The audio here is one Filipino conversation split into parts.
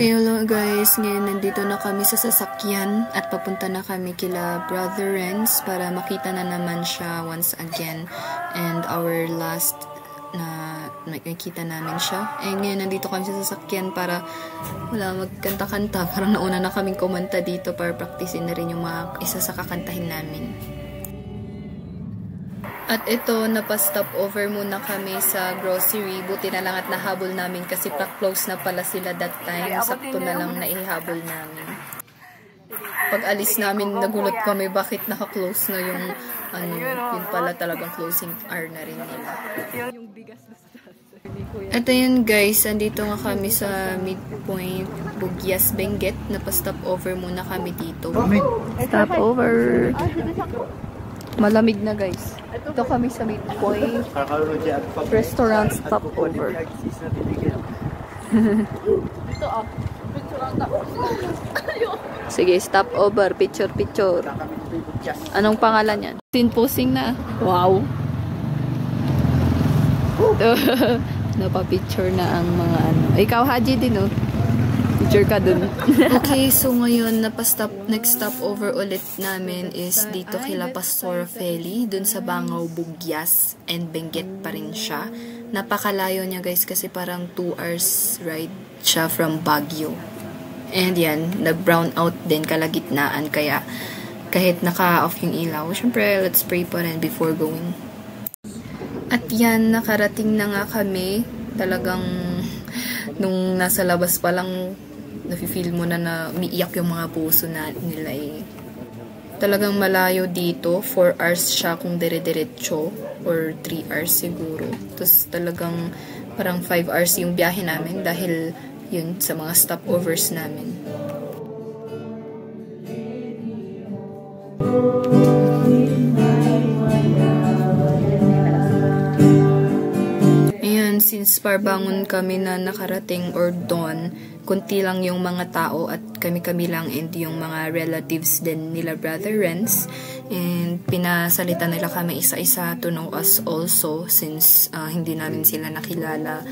Okay, hello guys. Ngayon nandito na kami sa sasakyan at papunta na kami kila Brother Renz para makita na naman siya once again. And our last na makikita namin siya. And ngayon nandito kami sa sasakyan para magkanta-kanta. Parang nauna na kaming kumanta dito para practicein na rin yung mga isa sa kakantahin namin. At ito, napastop over muna kami sa grocery. Buti na lang at nahabol namin kasi pa-close na pala sila that time. Sakto na lang naihabol namin. Pag alis namin, nagulat kami bakit naka-close na yung yun pala talagang closing hour na rin nila. At ayun guys, andito nga kami sa midpoint Bugyas, Benguet. Napastop over muna kami dito. Stop over! Malamig na guys. Ito kami sa midpoint restaurant stopover. Sige, stopover. Picture. Anong pangalan yan? Posing na. Wow. Napapicture na ang mga ano. Ikaw Haji din oh. Picture ka dun. Okay, so ngayon, next stopover ulit namin is dito kila Pastor Feli, dun sa Bangaw, Bugyas, and Benguet pa rin siya. Napakalayo niya guys kasi parang 2 hours ride siya from Baguio. And yan, nag-brown out din kalagitnaan, kaya kahit naka-off yung ilaw, syempre, let's pray pa rin before going. At yan, nakarating na nga kami. Talagang, nung nasa labas pa lang, nafe-feel mo na umiiyak yung mga puso nila eh. Talagang malayo dito. 4 hours siya kung dire-diretso. Or 3 hours siguro. Tapos talagang parang 5 hours yung biyahe namin dahil yun sa mga stopovers namin. Ayan, since parbangon kami na nakarating or dawn, kunti lang yung mga tao at kami-kami lang and yung mga relatives din nila Brother Renz. And pinasalita nila kami isa-isa to know us also since hindi namin sila nakilala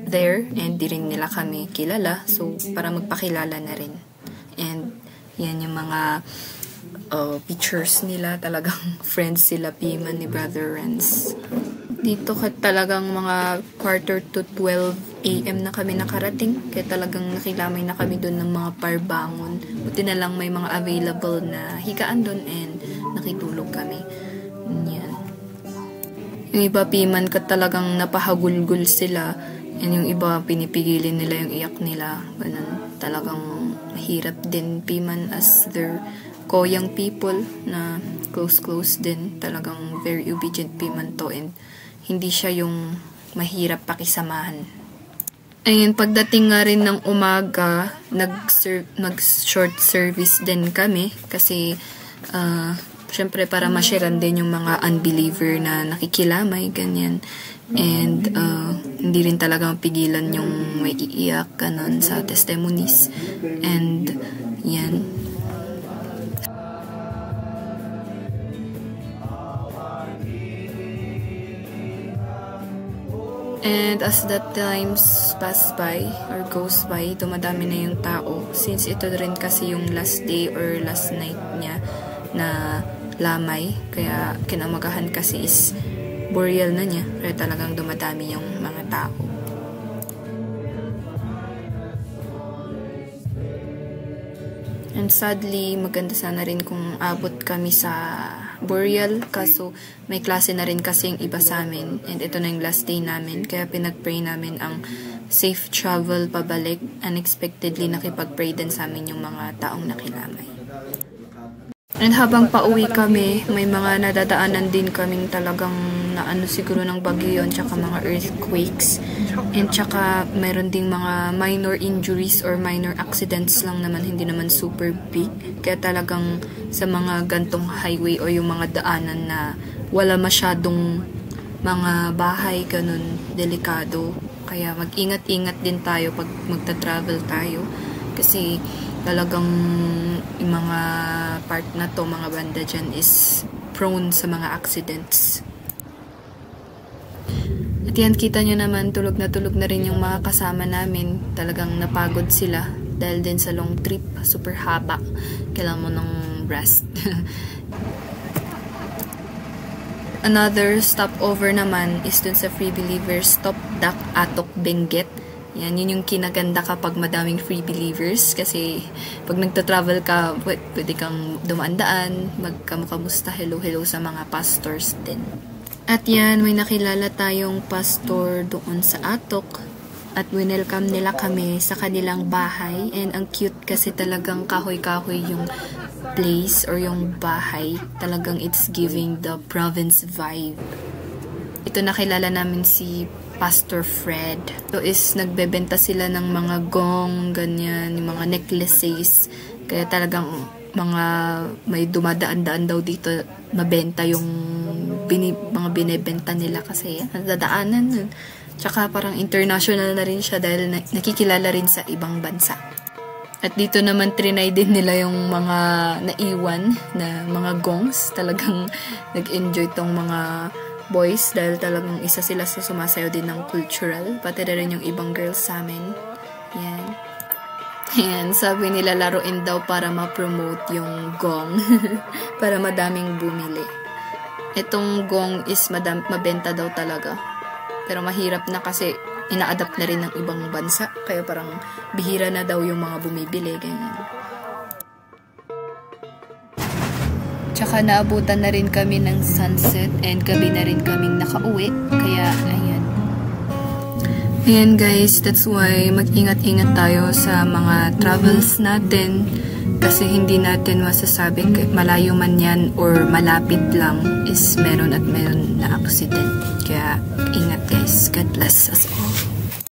there and di rin nila kami kilala. So, para magpakilala na rin. And yan yung mga pictures nila. Talagang friends sila Piman ni Brother Renz. Dito talagang mga 11:45 AM na kami nakarating. Kaya talagang nakilamay na kami doon ng mga parbangon. Buti na lang may mga available na higaan doon and nakitulog kami. Yan. Yung iba Piman ka talagang napahagulgul sila. And yung iba pinipigilin nila yung iyak nila. Ganun. Talagang mahirap din Piman as their koyang people na close din. Talagang very obedient Piman to and hindi siya yung mahirap pakisamahan. Ayun, pagdating nga rin ng umaga, nag-short service din kami kasi syempre para masyaran din yung mga unbeliever na nakikilamay, ganyan. And hindi rin talaga mapigilan yung may iiyak ganun sa testimonies. And yan. And as that times pass by or goes by, dumadami na yung tao. Since ito rin kasi yung last day or last night niya na lamay, kaya kinamagahan kasi is burial na niya. Kaya talagang dumadami yung mga tao. And sadly, maganda sana rin kung abot kami sa burial, kaso may klase na rin kasi yung iba sa amin and ito na yung last day namin, kaya pinag-pray namin ang safe travel pabalik. Unexpectedly nakipag-pray din sa amin yung mga taong nakilamay. And habang pauwi kami, may mga nadadaanan din kaming talagang na siguro ng bagyo yun, tsaka mga earthquakes, and tsaka mayroon ding mga minor injuries or minor accidents lang naman, hindi naman super big. Kaya talagang sa mga gantong highway o yung mga daanan na wala masyadong mga bahay, ganun, delikado. Kaya mag-ingat-ingat din tayo pag magta-travel tayo. Kasi talagang yung mga part na to, mga banda dyan is prone sa mga accidents. At yan, kita nyo naman, tulog na rin yung mga kasama namin. Talagang napagod sila. dahil din sa long trip, super haba. Kailangan mo ng rest. Another stopover naman is dun sa Free Believers Stop Dak Atok Benguet. Yan, yun yung kinaganda kapag madaming free believers kasi pag nagta-travel ka, pwede kang dumaan-daan, magkamusta hello sa mga pastors din. At yan, may nakilala tayong pastor doon sa Atok at winelcome nila kami sa kanilang bahay and ang cute kasi talagang kahoy-kahoy yung place or yung bahay. Talagang it's giving the province vibe. Ito nakilala namin si Pastor Fred. So is nagbebenta sila ng mga gong, ganyan, yung mga necklaces. Kaya talagang mga may dumadaan-daan daw dito mabenta yung mga binebenta nila kasi nadadaanan. Tsaka parang international na rin siya dahil nakikilala rin sa ibang bansa. At dito naman trinay din nila yung mga naiwan na mga gongs. Talagang nag-enjoy tong mga boys dahil talagang isa sila sa sumasayaw din ng cultural. Pati rin yung ibang girls sa amin. Yan. Yan, sabi nila laruin daw para ma-promote yung gong. Para madaming bumili. Itong gong is mabenta daw talaga. Pero mahirap na kasi ina-adapt na rin ng ibang bansa. Kaya parang bihira na daw yung mga bumibili. Ganyan. Tsaka naabutan na rin kami ng sunset and gabi na rin kaming nakauwi. Kaya, ayan. Ayan guys, that's why mag-ingat-ingat tayo sa mga travels natin. Kasi hindi natin masasabi malayo man yan or malapit lang is meron at meron na accident. Kaya, ingat guys. God bless us all.